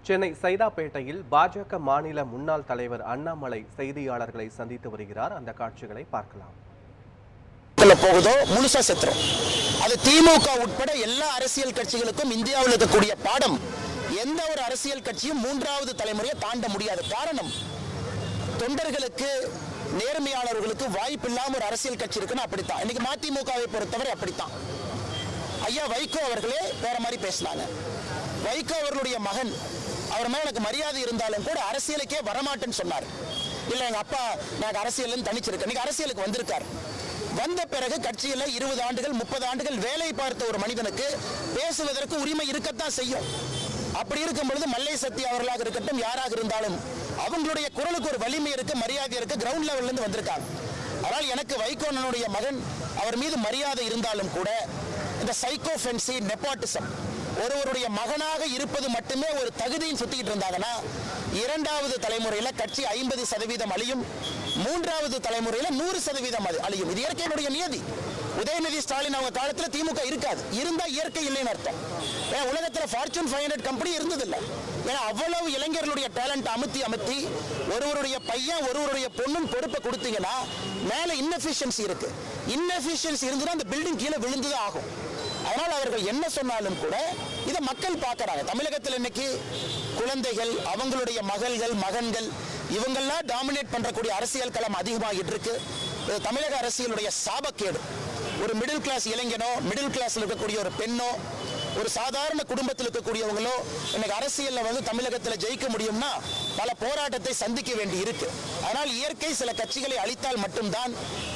சென்னை சைதாப்பேட்டையில் பாஜக மாநில முன்னாள் தலைவர் அண்ணாமலை செய்தியாளர்களை சந்தித்து வருகிறார். அந்த காட்சிகளை பார்க்கலாம். போகுதோ முழுசா செத்துரும். அது திமுக உட்பட எல்லா அரசியல் கட்சிகளுக்கும் இந்தியாவில் இருக்கக்கூடிய பாடம். எந்த ஒரு அரசியல் கட்சியும் மூன்றாவது தலைமுறையை தாண்ட முடியாது. காரணம், தொண்டர்களுக்கு நேர்மையாளர்களுக்கு வாய்ப்பு இல்லாம ஒரு அரசியல் கட்சி இருக்குன்னு அப்படித்தான். இன்னைக்கு மதிமுகவை பொறுத்தவரை அப்படித்தான். ஐயா வைகோ அவர்களே வேற மாதிரி பேசினாங்க. வைகோ அவர்களுடைய மகன், அவர் மேல எனக்கு மரியாதை இருந்தாலும் கூட அரசியலுக்கே வரமாட்டேன்னு சொன்னார். இல்ல எங்க அப்பா எனக்கு அரசியல் தனிச்சிருக்கேன். இன்னைக்கு அரசியலுக்கு வந்திருக்கார். வந்த பிறகு கட்சியில 20 ஆண்டுகள் 30 ஆண்டுகள் வேலை பார்த்த ஒரு மனிதனுக்கு பேசுவதற்கு உரிமை இருக்கத்தான் செய்யும். அப்படி இருக்கும் பொழுது மல்லை சக்தி அவர்களாக இருக்கட்டும், யாராக இருந்தாலும் அவங்களுடைய குரலுக்கு ஒரு வலிமை இருக்கு, மரியாதை இருக்கு. கிரவுண்ட் லெவல்ல இருந்து வந்திருக்காங்க. ஆனால் எனக்கு வைகோனனுடைய மகன் அவர் மீது மரியாதை இருந்தாலும் கூட இந்த சைக்கோஃபென்சி, நெப்போட்டிசம், ஒருவருடைய மகனாக இருப்பது மட்டுமே ஒரு தகுதியின் சுத்திக்கிட்டு இருந்தாங்கன்னா இரண்டாவது தலைமுறையில கட்சி 50% அழியும், மூன்றாவது தலைமுறையில 100% அழியும். இது இயற்கையினுடைய நியதி. உதயநிதி ஸ்டாலின் அவங்க காலத்துல திமுக இருக்காது. இருந்தா இயற்கை இல்லைன்னு அர்த்தம். உலகத்துல ஃபார்ச்சூன் 500 கம்பெனி இருந்ததில்லை. ஏன்னா அவ்வளவு இளைஞர்களுடைய டேலண்ட் அமுத்தி ஒருவருடைய பையன் ஒருவருடைய பொண்ணும் பொறுப்பை கொடுத்தீங்கன்னா மேல இன்னெஃபிஷியன்சி இருக்கு. இன்னெஃபிஷியன்சி இருந்துதான் அந்த பில்டிங் கீழே விழுந்துதான் ஆகும். அதனால் அவர்கள் என்ன சொன்னாலும் கூட இதை மக்கள் பார்க்கறாங்க. தமிழகத்தில் இன்னைக்கு குழந்தைகள், அவங்களுடைய மகள்கள், மகன்கள், இவங்கெல்லாம் டாமினேட் பண்றக்கூடிய அரசியல் களம் அதிகமாகிட்டு இருக்கு. தமிழக அரசியலுடைய சாபக்கேடு. ஒரு மிடில் கிளாஸ் இளைஞனோ, மிடில் கிளாஸ்ல இருக்கக்கூடிய ஒரு பெண்ணோ, ஒரு சாதாரண குடும்பத்தில் இருக்கக்கூடியவங்களோ இன்னைக்கு அரசியல்ல தமிழகத்தில் ஜெயிக்க முடியும்னா பல போராட்டத்தை சந்திக்க வேண்டி இருக்கு. ஆனால் இயற்கை சில கட்சிகளை அழித்தால் மட்டும்தான்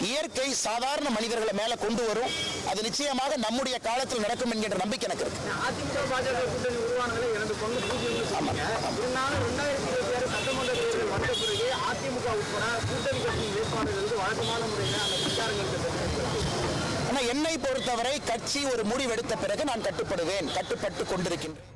இயற்கை சாதாரண மனிதர்களை மேல கொண்டு வரும். அது நிச்சயமாக நம்முடைய காலத்தில் நடக்கும் என்கின்ற நம்பிக்கை எனக்கு இருக்கு. அதிமுக பாஜக கூட்டணி உருவானது எனது பங்கு 0. இருந்தாலும் 2026 சட்டமன்ற தேர்தல் வந்த பிறகு அதிமுக உட்பட கூட்டணி கட்சியின் வேட்பாளர்களுக்கு வழக்கமான முறையில் அந்த பிரச்சாரங்களுக்கு என்னை பொறுத்தவரை கட்சி ஒரு முடிவெடுத்த பிறகு நான் கட்டுப்பட்டு கொண்டிருக்கின்றேன்.